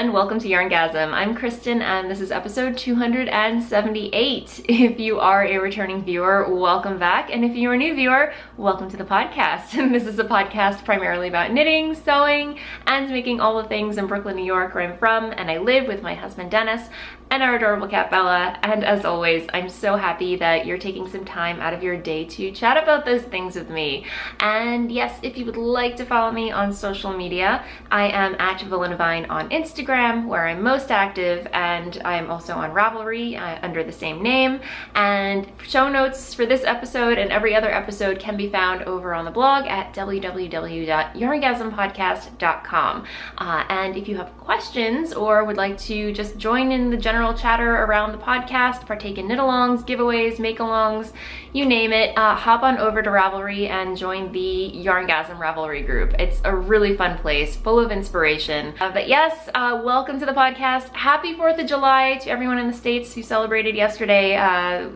and welcome to YarnGasm. I'm Kristen and this is episode 278. If you are a returning viewer, welcome back. And if you're a new viewer, welcome to the podcast. And this is a podcast primarily about knitting, sewing, and making all the things in Brooklyn, New York, where I'm from and I live with my husband Dennis and our adorable cat Bella. And as always, I'm so happy that you're taking some time out of your day to chat about those things with me. And yes, if you would like to follow me on social media, I am at Voolenvine on Instagram, where I'm most active, and I'm also on Ravelry under the same name. And show notes for this episode and every other episode can be found over on the blog at www.yarngasmpodcast.com. And if you have questions or would like to just join in the general chatter around the podcast, partake in knit-alongs, giveaways, make-alongs, you name it, hop on over to Ravelry and join the YarnGasm Ravelry group. It's a really fun place, full of inspiration. But yes, welcome to the podcast. Happy 4th of July to everyone in the States who celebrated yesterday.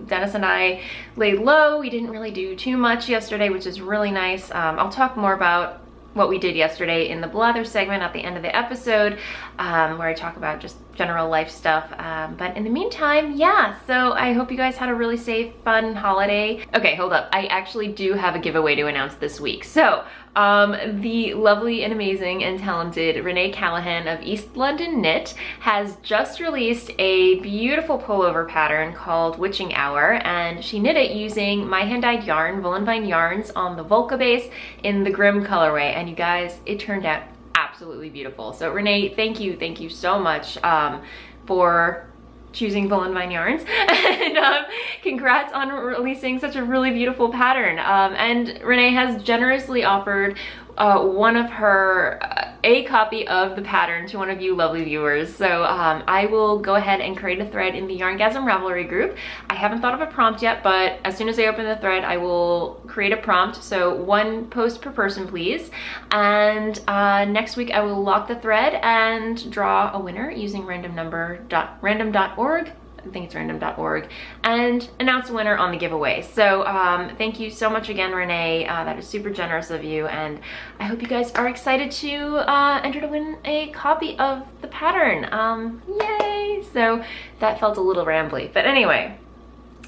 Dennis and I laid low. We didn't really do too much yesterday, which is really nice. I'll talk more about what we did yesterday in the blather segment at the end of the episode, where I talk about just general life stuff. But in the meantime, yeah, so I hope you guys had a really safe, fun holiday. Okay, hold up. I actually do have a giveaway to announce this week. So the lovely and amazing and talented Renee Callahan of East London Knit has just released a beautiful pullover pattern called Witching Hour, and she knit it using my hand-dyed yarn, Voolenvine yarns, on the Volca base in the Grim colorway. And you guys, it turned out absolutely beautiful. So Renee, thank you so much for choosing Voolenvine yarns, and congrats on releasing such a really beautiful pattern. And Renee has generously offered one of her a copy of the pattern to one of you lovely viewers. So I will go ahead and create a thread in the YarnGasm Ravelry group. I haven't thought of a prompt yet, but as soon as I open the thread, I will create a prompt. So one post per person, please. And next week I will lock the thread and draw a winner using random.org. I think it's random.org, and announce a winner on the giveaway. So thank you so much again, Renee. That is super generous of you, and I hope you guys are excited to enter to win a copy of the pattern. Yay! So that felt a little rambly, but anyway,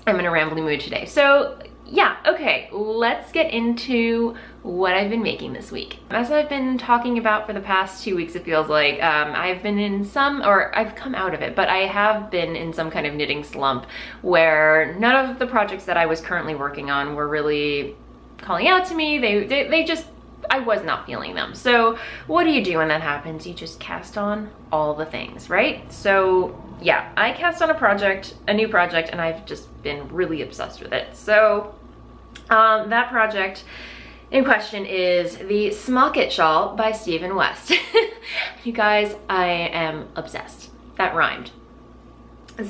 I'm in a rambly mood today. So yeah, okay, let's get into what I've been making this week. As I've been talking about for the past 2 weeks, it feels like, I've been in some, or I've come out of it, but I have been in some kind of knitting slump where none of the projects that I was currently working on were really calling out to me. They just, I was not feeling them. So what do you do when that happens? You just cast on all the things, right? So yeah, I cast on a new project, and I've just been really obsessed with it. So that project in question is the Smocket Shawl by Stephen West. You guys, I am obsessed. That rhymed.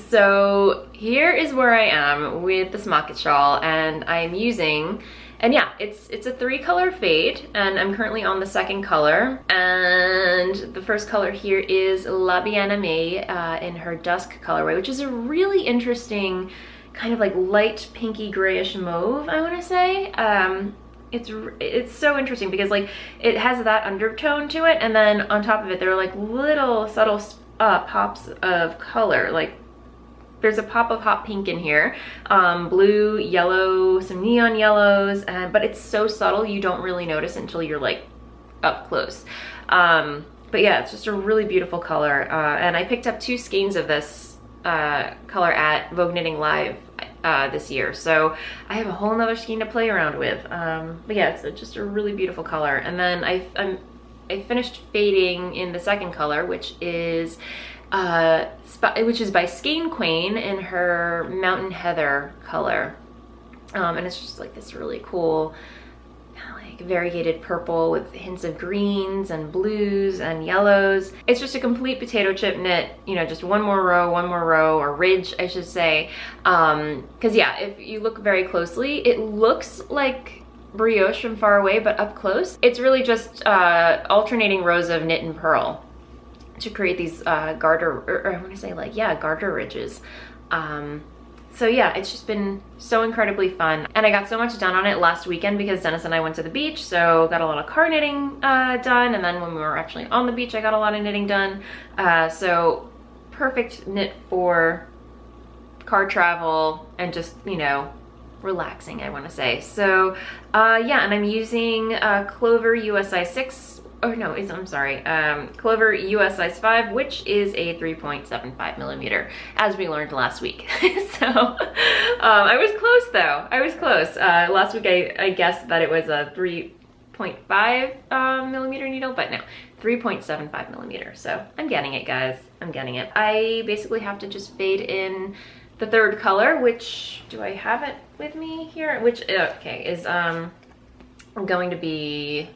So here is where I am with the Smocket Shawl, and I'm using, and yeah, it's a 3-color fade, and I'm currently on the second color. And the first color here is La Bien-Aimée in her Dusk colorway, which is a really interesting kind of like light pinky grayish mauve, I want to say. It's so interesting because like it has that undertone to it, and then on top of it there are like little subtle pops of color. Like there's a pop of hot pink in here, blue, yellow, some neon yellows, but it's so subtle you don't really notice until you're like up close. But yeah, it's just a really beautiful color, and I picked up 2 skeins of this color at Vogue Knitting Live this year, so I have a whole nother skein to play around with. But yeah, it's just a really beautiful color. And then I finished fading in the second color, which is by Skein Quain in her Mountain Heather color, and it's just like this really cool variegated purple with hints of greens and blues and yellows. It's just a complete potato chip knit, you know, just one more row, or ridge, I should say. Because yeah, if you look very closely, it looks like brioche from far away, but up close, it's really just alternating rows of knit and purl to create these garter, or I want to say like, yeah, garter ridges. So yeah, it's just been so incredibly fun. And I got so much done on it last weekend because Dennis and I went to the beach, so got a lot of car knitting done. And then when we were actually on the beach, I got a lot of knitting done. So perfect knit for car travel and just, you know, relaxing, I want to say. So yeah, and I'm using Clover US size 6. Oh no, I'm sorry, Clover US size 5, which is a 3.75 millimeter, as we learned last week. So I was close though. I was close. Last week I guessed that it was a 3.5 millimeter needle, but no, 3.75 millimeter. So I'm getting it, guys. I'm getting it. I basically have to just fade in the third color, which, do I have it with me here? Which, okay, is going to be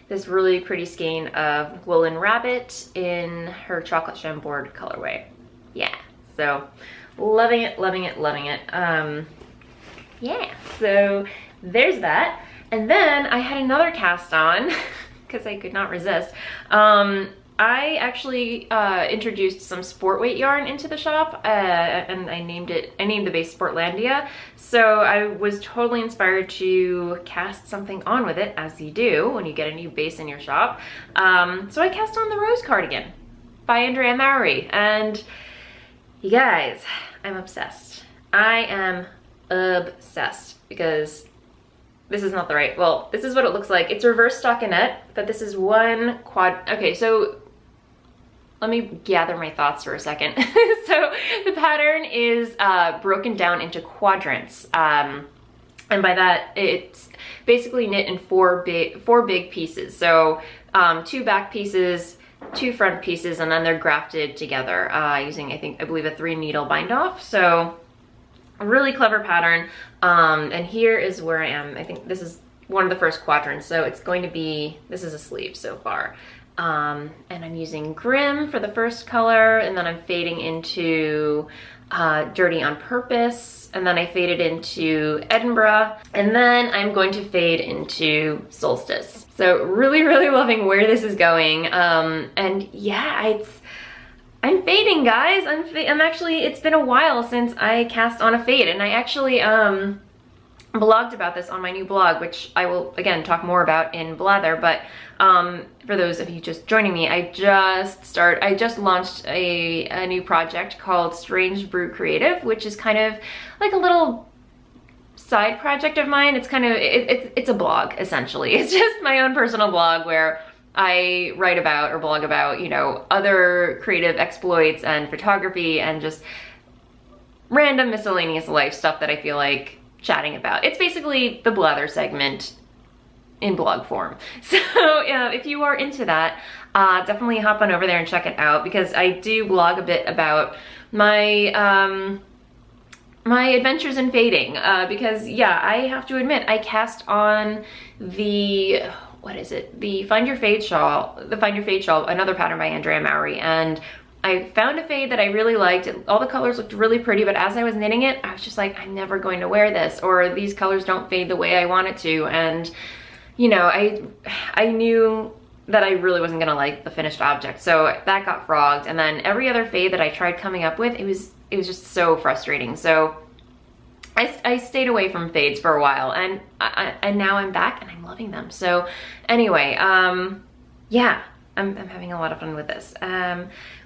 this really pretty skein of Woolen Rabbit in her chocolate chambord colorway. Yeah, so loving it, loving it, loving it. Yeah, so there's that. And then I had another cast on because I could not resist. I actually introduced some sport weight yarn into the shop, and I named the base Sportlandia. So I was totally inspired to cast something on with it, as you do when you get a new base in your shop. So I cast on the Rose cardigan by Andrea Mowry, and you guys, I'm obsessed. I am obsessed because this is not the right, well, this is what it looks like. It's reverse stockinette, but this is one quad. Okay, so let me gather my thoughts for a second. So the pattern is broken down into quadrants. And by that, it's basically knit in four big pieces. So 2 back pieces, 2 front pieces, and then they're grafted together using, I believe a 3 needle bind off. So a really clever pattern. And here is where I am. I think this is one of the first quadrants. So it's going to be, this is a sleeve so far. And I'm using Grim for the first color, and then I'm fading into Dirty on Purpose, and then I faded into Edinburgh, and then I'm going to fade into Solstice. So really, really loving where this is going. And yeah, I'm fading, guys. I'm actually, it's been a while since I cast on a fade, and I actually blogged about this on my new blog, which I will again talk more about in Blather. But for those of you just joining me, I just launched a new project called Strange Brew Creative, which is kind of like a little side project of mine. It's kind of, it's a blog essentially. It's just my own personal blog where I write about or blog about, you know, other creative exploits and photography and just random miscellaneous life stuff that I feel like chatting about. It's basically the Blather segment in blog form. So if you are into that, definitely hop on over there and check it out, because I do blog a bit about my my adventures in fading, because yeah, I have to admit, I cast on the, what is it? The Find Your Fade shawl, another pattern by Andrea Mowry, and I found a fade that I really liked. All the colors looked really pretty, but as I was knitting it, I was just like, I'm never going to wear this, or these colors don't fade the way I want it to. And, you know, I knew that I really wasn't gonna like the finished object, so that got frogged. And then every other fade that I tried coming up with, it was just so frustrating. So I stayed away from fades for a while, and now I'm back and I'm loving them. So anyway, yeah, I'm having a lot of fun with this.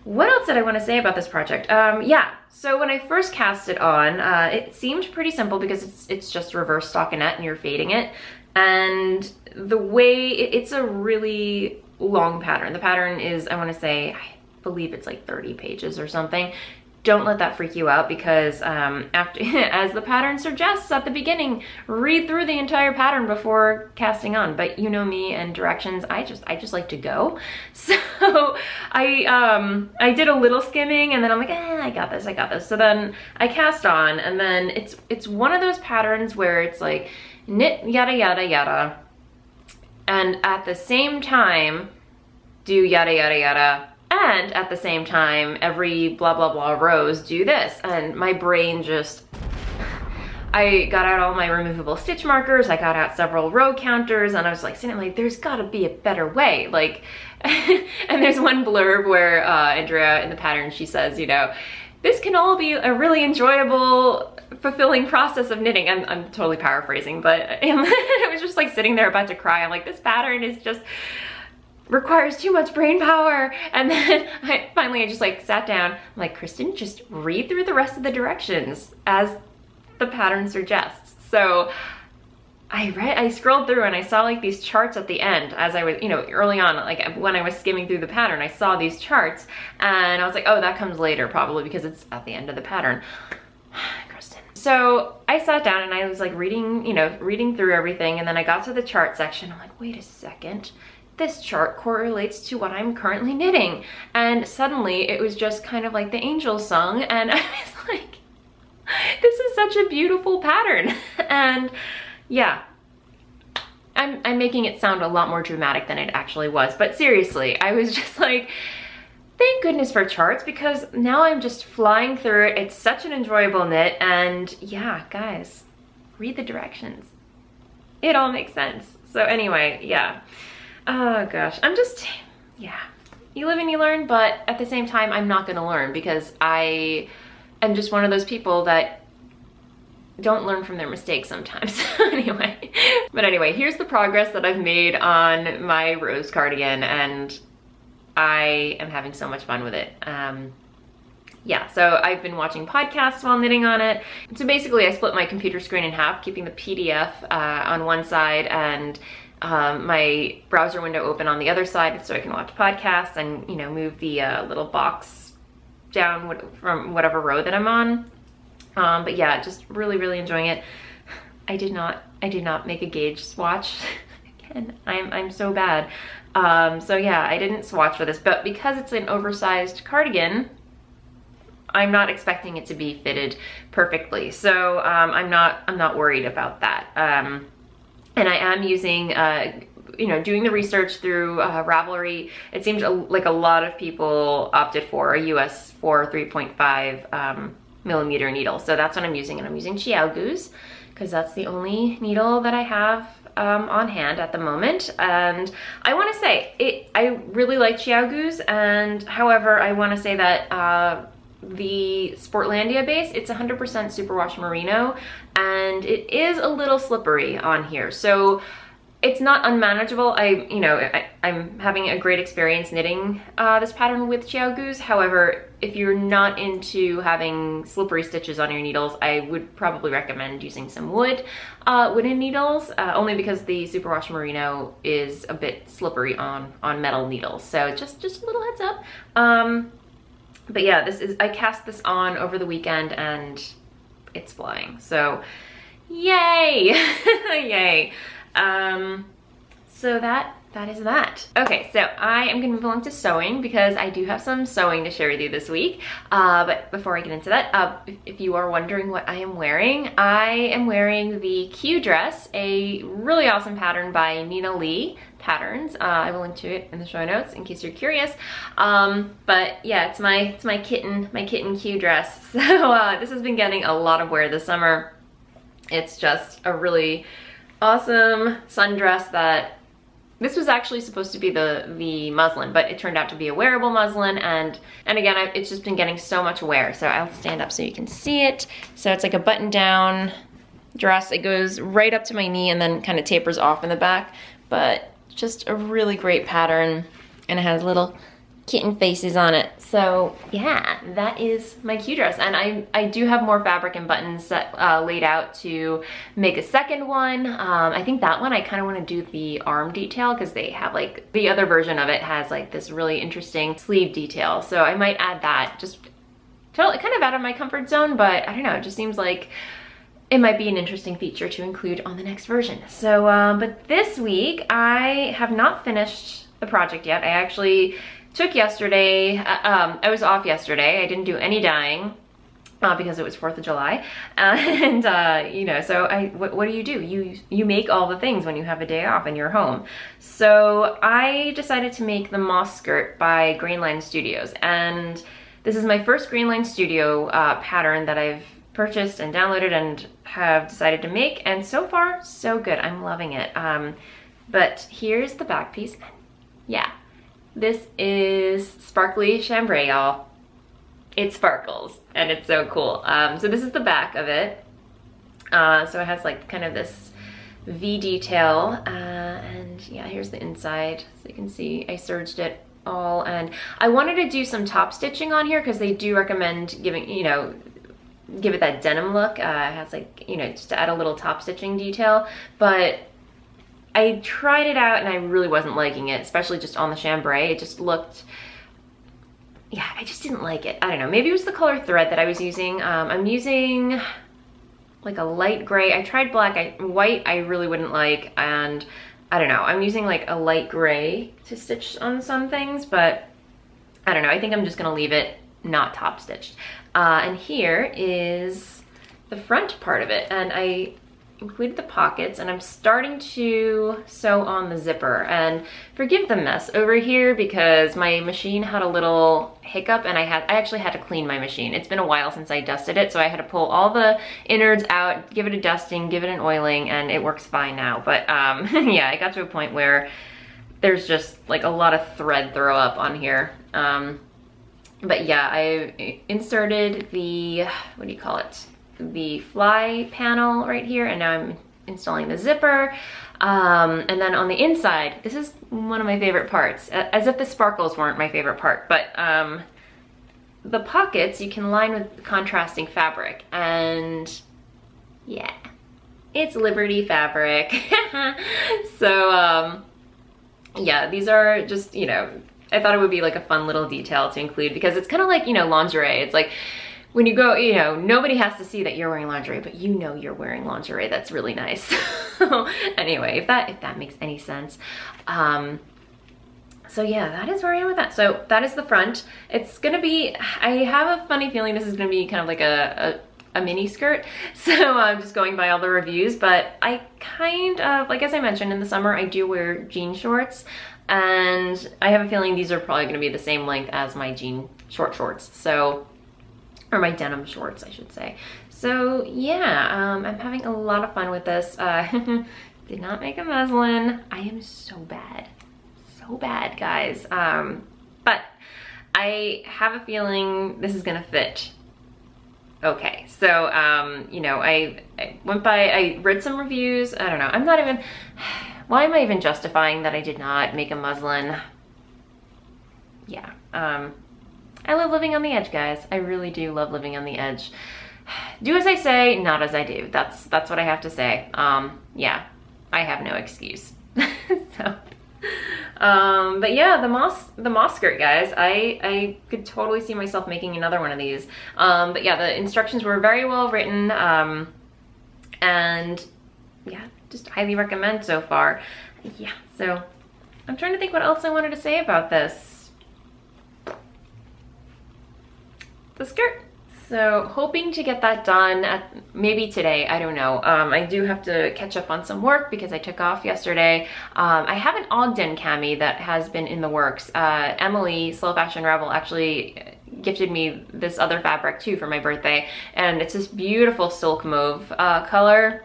What else did I want to say about this project? Yeah, so when I first cast it on, it seemed pretty simple because it's just reverse stockinette and you're fading it. And the way, it's a really long pattern. The pattern is, I want to say, I believe it's like 30 pages or something. Don't let that freak you out, because after, as the pattern suggests at the beginning, read through the entire pattern before casting on. But you know me and directions, I just like to go. So I did a little skimming, and then I'm like, I got this. So then I cast on, and then it's one of those patterns where it's like knit yada yada yada, and at the same time do yada yada yada, and at the same time every blah blah blah rows do this. And my brain just, I got out all my removable stitch markers, I got out several row counters, and I was like sitting like, there's gotta be a better way, like and there's one blurb where Andrea in the pattern, she says, you know, this can all be a really enjoyable, fulfilling process of knitting. I'm totally paraphrasing, but I was just like sitting there about to cry. I'm like, this pattern is just requires too much brain power. And then I just like sat down. I'm like, Kristen, just read through the rest of the directions as the pattern suggests. So I scrolled through and I saw like these charts at the end as I was, you know, early on, like when I was skimming through the pattern, I saw these charts and I was like, oh, that comes later probably because it's at the end of the pattern. Kristen. So I sat down and I was like reading, you know, reading through everything, and then I got to the chart section. I'm like, wait a second. This chart correlates to what I'm currently knitting. And suddenly it was just kind of like the angel song, and I was like, this is such a beautiful pattern. And yeah, I'm making it sound a lot more dramatic than it actually was, but seriously, I was just like, thank goodness for charts, because now I'm just flying through it. It's such an enjoyable knit, and yeah, guys, read the directions. It all makes sense. So anyway, yeah. Oh gosh, yeah. You live and you learn, but at the same time, I'm not gonna learn because I am just one of those people that don't learn from their mistakes sometimes. But anyway, here's the progress that I've made on my rose cardigan, and I am having so much fun with it. Yeah, so I've been watching podcasts while knitting on it. So basically I split my computer screen in half, keeping the PDF on one side and my browser window open on the other side so I can watch podcasts and, you know, move the little box down from whatever row that I'm on. But yeah, just really enjoying it. I did not make a gauge swatch. Again, I'm so bad. So yeah, I didn't swatch for this, but because it's an oversized cardigan, I'm not expecting it to be fitted perfectly. So I'm not worried about that. And I am using, you know, doing the research through Ravelry. It seems like a lot of people opted for a US 4 3.5 millimeter needle. So that's what I'm using, and I'm using YarnGasm because that's the only needle that I have on hand at the moment. And I want to say, I really like YarnGasm, and however, I want to say that the Sportlandia base, it's 100% superwash merino, and it is a little slippery on here, so it's not unmanageable. I'm having a great experience knitting this pattern with YarnGasm. However, if you're not into having slippery stitches on your needles, I would probably recommend using some wooden needles, only because the superwash merino is a bit slippery on metal needles. So just a little heads up. But yeah, I cast this on over the weekend and it's flying. So yay, yay. So that is that. Okay, so I am gonna move along to sewing because I do have some sewing to share with you this week. But before I get into that, if you are wondering what I am wearing the Q dress, a really awesome pattern by Nina Lee Patterns. I will link to it in the show notes in case you're curious. But yeah, it's my kitten Q dress. So this has been getting a lot of wear this summer. It's just a really awesome sundress that this was actually supposed to be the muslin, but it turned out to be a wearable muslin, and again, it's just been getting so much wear. So I'll stand up so you can see it. So it's like a button down dress. It goes right up to my knee and then kind of tapers off in the back, but just a really great pattern, and it has little kitten faces on it. So yeah, that is my Q dress, and I do have more fabric and buttons laid out to make a second one. I think that one I kind of want to do the arm detail because they have like the other version of it has like this really interesting sleeve detail, so I might add that. Just totally kind of out of my comfort zone, but I don't know, it just seems like it might be an interesting feature to include on the next version. So but this week I have not finished the project yet. I actually took yesterday, I was off yesterday. I didn't do any dyeing because it was 4th of July. And you know, so what do? You make all the things when you have a day off and you're home. So I decided to make the moss skirt by Greenline Studios. And this is my first Greenline Studio pattern that I've purchased and downloaded and have decided to make. And so far, so good. I'm loving it. But here's the back piece. Yeah. This is sparkly chambray, y'all. it sparkles and it's so cool. So this is the back of it. So it has like kind of this V detail, and yeah, here's the inside. So you can see I serged it all, and I wanted to do some top stitching on here because they do recommend giving, you know, give it that denim look. It has like, you know, just to add a little top stitching detail, but I tried it out and I really wasn't liking it, especially just on the chambray. It just looked, yeah, I just didn't like it. I don't know, maybe it was the color thread that I was using. I'm using like a light gray. I tried black, white I really wouldn't like, and I don't know, I'm using like a light gray to stitch on some things, but I don't know, I think I'm just gonna leave it not top stitched. And here is the front part of it, and I included the pockets, and I'm starting to sew on the zipper. And forgive the mess over here because my machine had a little hiccup, and I actually had to clean my machine. It's been a while since I dusted it, so I had to pull all the innards out, give it a dusting, give it an oiling, and it works fine now. But yeah, I got to a point where there's just like a lot of thread throw up on here. But yeah, I inserted the, what do you call it? The fly panel right here, and now I'm installing the zipper. And then on the inside, this is one of my favorite parts, as if the sparkles weren't my favorite part, but the pockets you can line with contrasting fabric, and yeah, it's Liberty fabric. So yeah, these are just, you know, I thought it would be like a fun little detail to include because it's kind of like, you know, lingerie. It's like when you go, you know, nobody has to see that you're wearing lingerie, but you know you're wearing lingerie. That's really nice. Anyway, if that makes any sense. So yeah, that is where I am with that. So that is the front. It's gonna be, I have a funny feeling this is gonna be kind of like a mini skirt. So I'm just going by all the reviews, but I kind of, like as I mentioned, in the summer I do wear jean shorts, and I have a feeling these are probably gonna be the same length as my jean shorts. So, or my denim shorts, I should say. So yeah, I'm having a lot of fun with this. Did not make a muslin. I am so bad, guys. But I have a feeling this is gonna fit okay. So, you know, I went by, I read some reviews. I don't know, I'm not even, why am I even justifying that I did not make a muslin? Yeah, I love living on the edge, guys. I really do love living on the edge. Do as I say, not as I do. That's what I have to say. Yeah, I have no excuse. So, but yeah, the moss skirt, guys. I could totally see myself making another one of these. But yeah, the instructions were very well written, and yeah, just highly recommend so far. Yeah, so I'm trying to think what else I wanted to say about this. The skirt. So hoping to get that done maybe today, I don't know. I do have to catch up on some work because I took off yesterday. I have an Ogden cami that has been in the works. Emily, Slow Fashion Rebel, actually gifted me this other fabric too for my birthday, and it's this beautiful silk mauve color.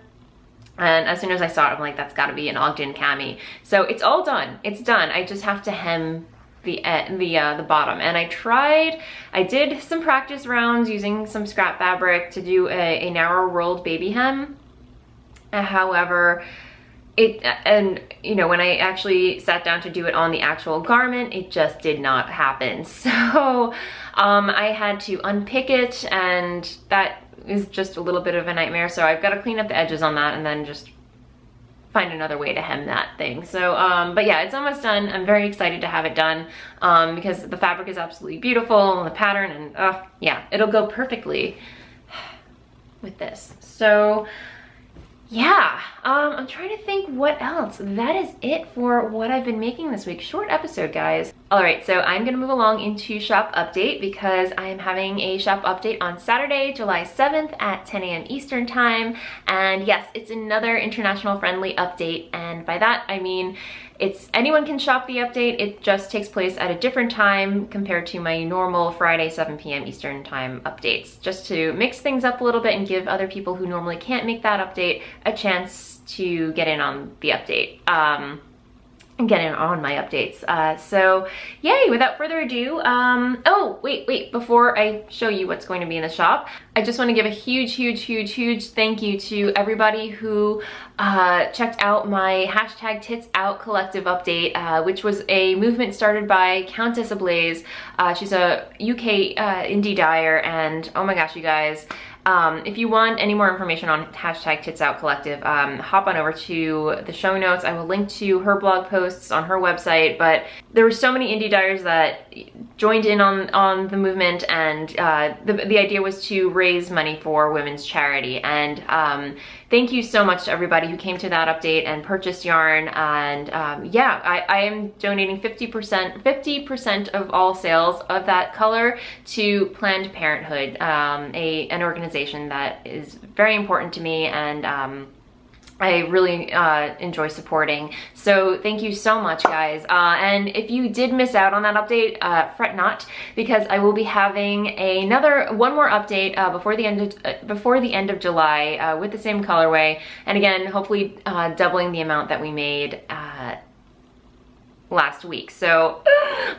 And as soon as I saw it, I'm like, that's gotta be an Ogden cami. So it's all done, it's done. I just have to hem the bottom, and I did some practice rounds using some scrap fabric to do a narrow rolled baby hem. However, and you know, when I actually sat down to do it on the actual garment, it just did not happen. So I had to unpick it, and that is just a little bit of a nightmare. So I've got to clean up the edges on that and then just find another way to hem that thing. So, but yeah, it's almost done. I'm very excited to have it done because the fabric is absolutely beautiful, and the pattern, and yeah, it'll go perfectly with this. So yeah, I'm trying to think what else. That is it for what I've been making this week. Short episode, guys. All right, so I'm gonna move along into shop update because I am having a shop update on Saturday, July 7th at 10 a.m. Eastern time. And yes, it's another international friendly update. And by that, I mean, anyone can shop the update. It just takes place at a different time compared to my normal Friday 7 p.m. Eastern time updates, just to mix things up a little bit and give other people who normally can't make that update a chance to get in on the update. getting on my updates. So yay, without further ado, oh, wait, before I show you what's going to be in the shop, I just want to give a huge thank you to everybody who checked out my hashtag Tits Out collective update, which was a movement started by Countess Ablaze. She's a UK indie dyer, and oh my gosh, you guys, if you want any more information on hashtag Tits Out Collective, hop on over to the show notes. I will link to her blog posts on her website, but there were so many indie dyers that joined in on the movement, and the idea was to raise money for women's charity. And thank you so much to everybody who came to that update and purchased yarn. And yeah, I am donating 50% of all sales of that color to Planned Parenthood, an organization that is very important to me, and I really enjoy supporting. So thank you so much, guys. And if you did miss out on that update, fret not, because I will be having one more update before the end of July with the same colorway, and again, hopefully doubling the amount that we made last week. So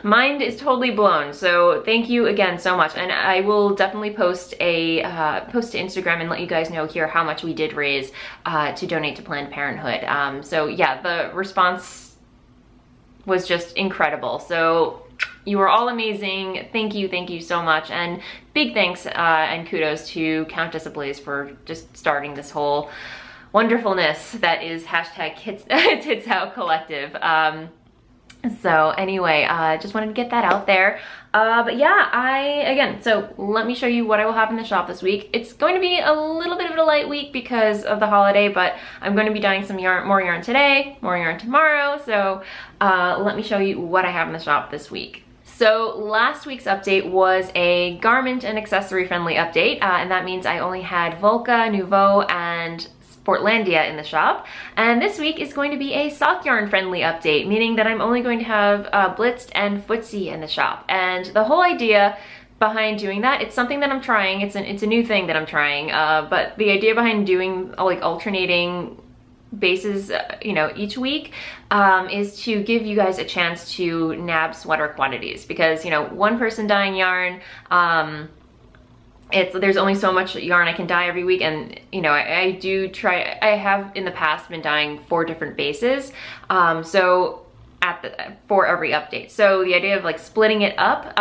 mind is totally blown. So thank you again so much, and I will definitely post to Instagram and let you guys know here how much we did raise to donate to Planned Parenthood. So yeah, the response was just incredible. So you are all amazing. Thank you so much, and big thanks and kudos to Countess Ablaze for just starting this whole wonderfulness that is hashtag Tits Out Collective. So anyway, just wanted to get that out there. But yeah, so let me show you what I will have in the shop this week. It's going to be a little bit of a light week because of the holiday, but I'm going to be dyeing some more yarn today, more yarn tomorrow. So let me show you what I have in the shop this week. So last week's update was a garment and accessory friendly update, and that means I only had Volca, Nouveau, and Portlandia in the shop. And this week is going to be a sock yarn friendly update, meaning that I'm only going to have Blitzed and Footsie in the shop. And the whole idea behind doing that, it's something that I'm trying, it's a new thing that I'm trying, but the idea behind doing like alternating bases, you know, each week is to give you guys a chance to nab sweater quantities, because, you know, one person dyeing yarn, there's only so much yarn I can dye every week, and you know, I have in the past been dyeing 4 different bases, so for every update. So the idea of like splitting it up,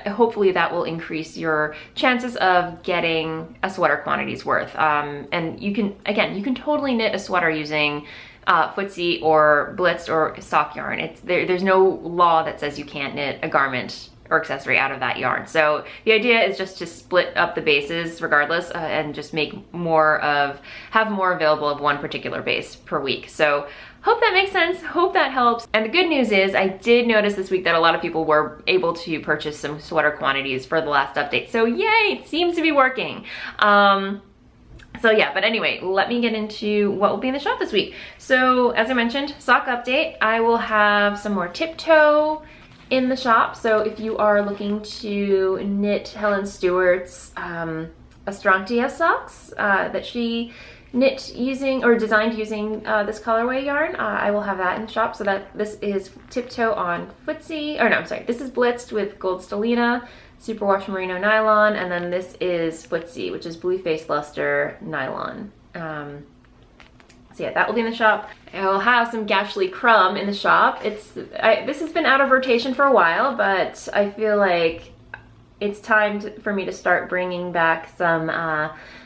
hopefully that will increase your chances of getting a sweater quantity's worth. And you can totally knit a sweater using Footsie or Blitzed or sock yarn. There's no law that says you can't knit a garment or accessory out of that yarn. So the idea is just to split up the bases regardless, and just have more available of one particular base per week. So hope that makes sense, hope that helps. And the good news is I did notice this week that a lot of people were able to purchase some sweater quantities for the last update. So yay, it seems to be working. So yeah, but anyway, let me get into what will be in the shop this week. So as I mentioned, sock update, I will have some more Tiptoe in the shop. So if you are looking to knit Helen Stewart's Astrantia socks that she knit using or designed using this colorway yarn, I will have that in the shop. So that this is Tiptoe on Footsie, or no, I'm sorry, this is Blitzed with Gold Stellina, Superwash Merino nylon, and then this is Footsie, which is Blue Face Luster nylon. So yeah, that will be in the shop. I'll have some Gashly Crumb in the shop. This has been out of rotation for a while, but I feel like it's time for me to start bringing back some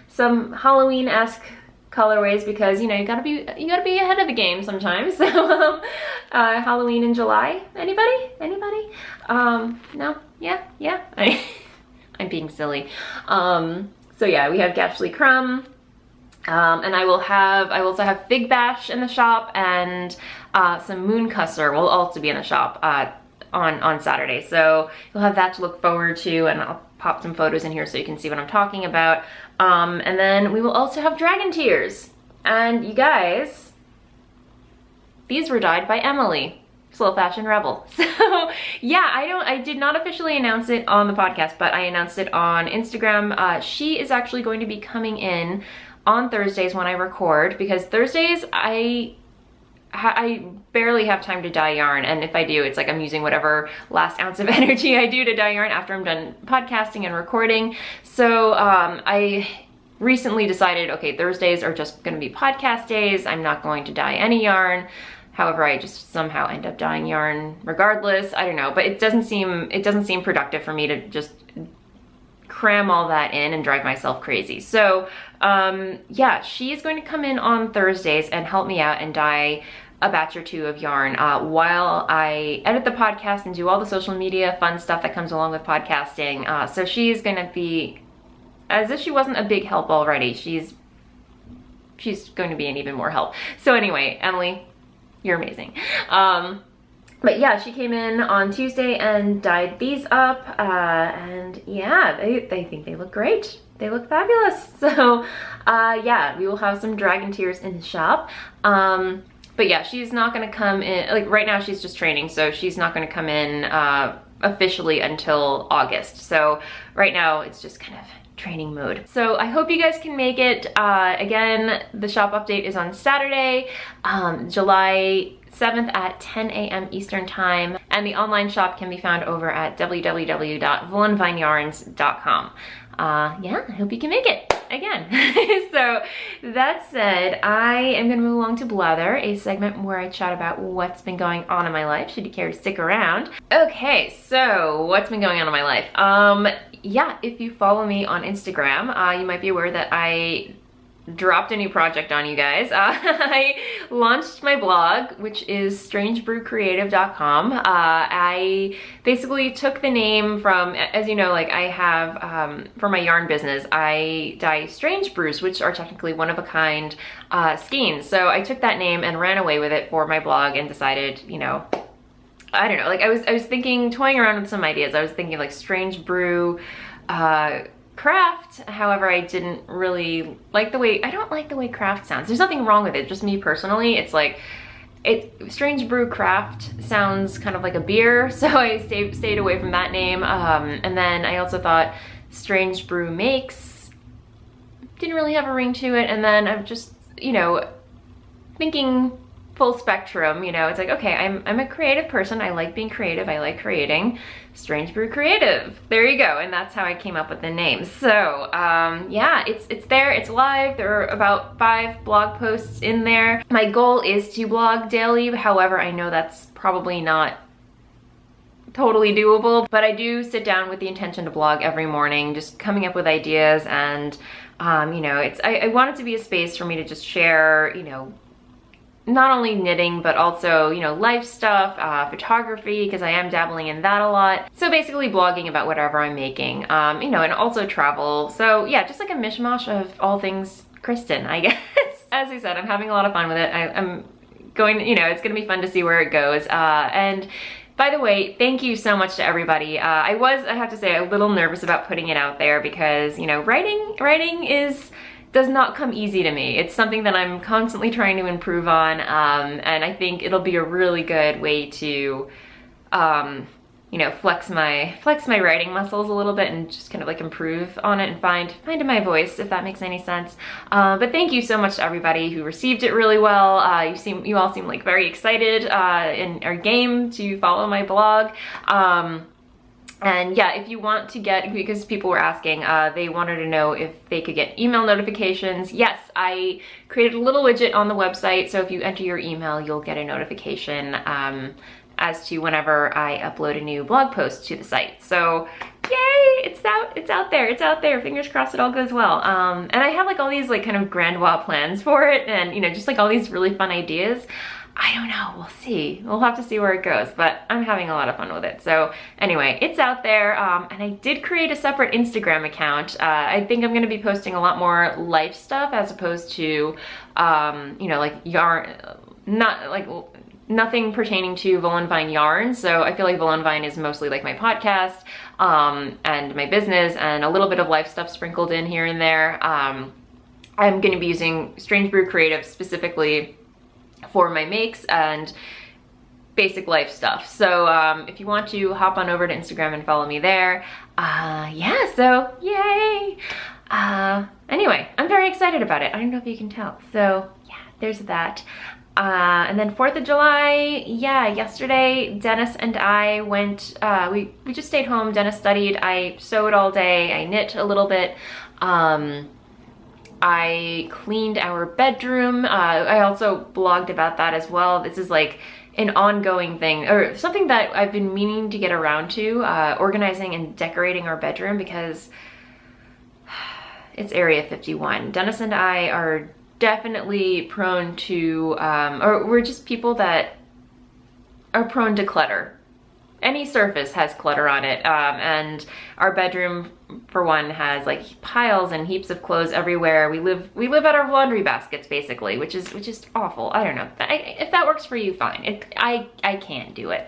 Halloween-esque colorways, because you know you gotta be ahead of the game sometimes. So Halloween in July. Anybody? No? Yeah. I'm being silly. So yeah, we have Gashly Crumb. And I will also have Fig Bash in the shop, and some Mooncusser will also be in the shop on Saturday. So you'll have that to look forward to, and I'll pop some photos in here so you can see what I'm talking about. And then we will also have Dragon Tears. And you guys, these were dyed by Emily, Slow Fashion Rebel. So yeah, I did not officially announce it on the podcast, but I announced it on Instagram. She is actually going to be coming in on Thursdays when I record, because Thursdays I I barely have time to dye yarn, and if I do, it's like I'm using whatever last ounce of energy I do to dye yarn after I'm done podcasting and recording. So I recently decided, okay, Thursdays are just gonna be podcast days. I'm not going to dye any yarn. However, I just somehow end up dyeing yarn regardless. I don't know, but it doesn't seem productive for me to just cram all that in and drive myself crazy. So yeah, she's going to come in on Thursdays and help me out and dye a batch or two of yarn while I edit the podcast and do all the social media fun stuff that comes along with podcasting. So she's gonna be, as if she wasn't a big help already, she's going to be an even more help. So anyway, Emily, you're amazing. But yeah, she came in on Tuesday and dyed these up, and yeah, they think they look great. They look fabulous. So yeah, we will have some dragon tears in the shop. But yeah, she's not gonna come in, like right now she's just training, so she's not gonna come in officially until August. So right now it's just kind of training mode. So I hope you guys can make it. Again, the shop update is on Saturday, July 7th at 10 a.m. Eastern time, and the online shop can be found over at www.voolenvineyarns.com. Yeah, I hope you can make it again. So that said, I am gonna move along to Blather, a segment where I chat about what's been going on in my life, should you care to stick around. Okay, so what's been going on in my life? Yeah, if you follow me on Instagram, you might be aware that I dropped a new project on you guys. I launched my blog, which is strangebrewcreative.com. I basically took the name from, as you know, like I have, for my yarn business, I dye strange brews, which are technically one-of-a-kind skeins. So I took that name and ran away with it for my blog and decided, you know, I don't know, like I was thinking, toying around with some ideas. I was thinking like strange brew, craft. However, I didn't really like the way, I don't like the way craft sounds. There's nothing wrong with it, just me personally. It's like, strange brew craft sounds kind of like a beer, so I stayed away from that name. And then I also thought strange brew makes didn't really have a ring to it. And then I'm just, you know, thinking full spectrum, you know, it's like, okay, I'm a creative person. I like being creative. I like creating. Strange Brew Creative. There you go. And that's how I came up with the name. So yeah, it's there, it's live. There are about 5 blog posts in there. My goal is to blog daily. However, I know that's probably not totally doable, but I do sit down with the intention to blog every morning, just coming up with ideas. And you know, I want it to be a space for me to just share, you know, not only knitting, but also, you know, life stuff, photography, because I am dabbling in that a lot. So basically blogging about whatever I'm making, you know, and also travel. So yeah, just like a mishmash of all things Kristen, I guess. As I said, I'm having a lot of fun with it. I'm going, you know, it's gonna be fun to see where it goes. And by the way, thank you so much to everybody. I have to say, a little nervous about putting it out there because, you know, writing does not come easy to me. It's something that I'm constantly trying to improve on, and I think it'll be a really good way to, you know, flex my writing muscles a little bit and just kind of like improve on it and find my voice, if that makes any sense. But thank you so much to everybody who received it really well. You all seem like very excited and are game to follow my blog. And yeah, if you want to get, because people were asking, they wanted to know if they could get email notifications. Yes, I created a little widget on the website, so if you enter your email, you'll get a notification as to whenever I upload a new blog post to the site. So yay, it's out there. Fingers crossed it all goes well. And I have like all these like kind of grandiose plans for it, and you know, just like all these really fun ideas. I don't know, we'll see. We'll have to see where it goes, but I'm having a lot of fun with it. So anyway, it's out there, and I did create a separate Instagram account. I think I'm gonna be posting a lot more life stuff as opposed to, you know, like yarn, not like nothing pertaining to Voolenvine yarn. So I feel like Voolenvine is mostly like my podcast, and my business, and a little bit of life stuff sprinkled in here and there. I'm gonna be using Strange Brew Creative specifically for my makes and basic life stuff. So if you want to hop on over to Instagram and follow me there, yeah, so yay. Anyway, I'm very excited about it. I don't know if you can tell. So yeah, there's that. And then 4th of July, yeah, yesterday, Dennis and I went, we just stayed home. Dennis studied, I sewed all day, I knit a little bit. I cleaned our bedroom. I also blogged about that as well. This is like an ongoing thing, or something that I've been meaning to get around to, organizing and decorating our bedroom, because it's Area 51. Dennis and I are definitely prone to, or we're just people that are prone to clutter. Any surface has clutter on it, and our bedroom, for one, has like piles and heaps of clothes everywhere. We live out of laundry baskets, basically, which is awful. I don't know. If that works for you, fine. I can't do it.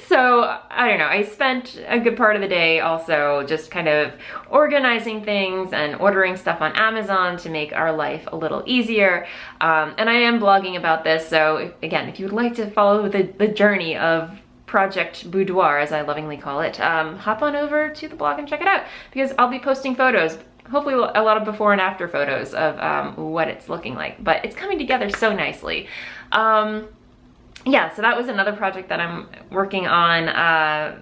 So I don't know. I spent a good part of the day also just kind of organizing things and ordering stuff on Amazon to make our life a little easier. And I am blogging about this, so again, if you would like to follow the journey of Project Boudoir, as I lovingly call it, hop on over to the blog and check it out, because I'll be posting photos, hopefully a lot of before and after photos of what it's looking like, but it's coming together so nicely. Yeah, so that was another project that I'm working on.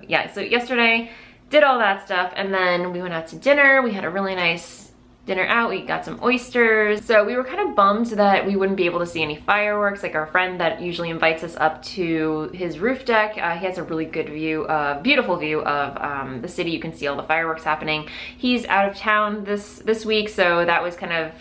Yeah, so yesterday did all that stuff, and then we went out to dinner. We had a really nice dinner out. We got some oysters. So we were kind of bummed that we wouldn't be able to see any fireworks. Like our friend that usually invites us up to his roof deck, he has a really good view, beautiful view of the city. You can see all the fireworks happening. He's out of town this week, so that was kind of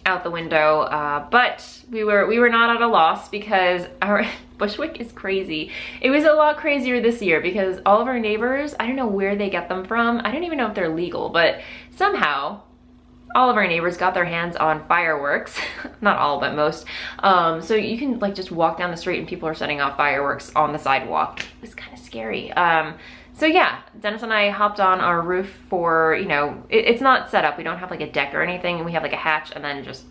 out the window. But we were not at a loss, because our Bushwick is crazy. It was a lot crazier this year because all of our neighbors, I don't know where they get them from. I don't even know if they're legal, but somehow all of our neighbors got their hands on fireworks. Not all, but most. So you can like just walk down the street and people are setting off fireworks on the sidewalk. It was kind of scary. So yeah, Dennis and I hopped on our roof for, you know, it's not set up. We don't have like a deck or anything. We have like a hatch and then just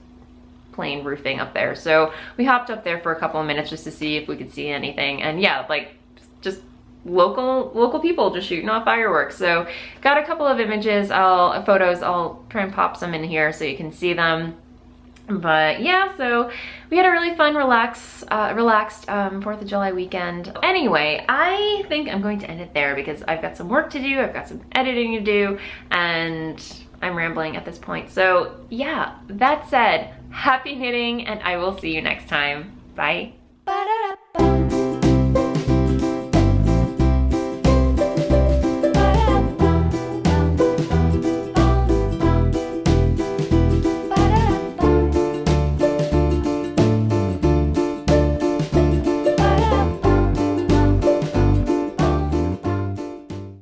plain roofing up there. So we hopped up there for a couple of minutes just to see if we could see anything. And yeah, like just local people just shooting off fireworks. So got a couple of images, photos. I'll try and pop some in here so you can see them. But yeah, so we had a really fun, relaxed 4th of July weekend. Anyway, I think I'm going to end it there because I've got some work to do, I've got some editing to do, and I'm rambling at this point. So yeah, that said, happy knitting, and I will see you next time. Bye.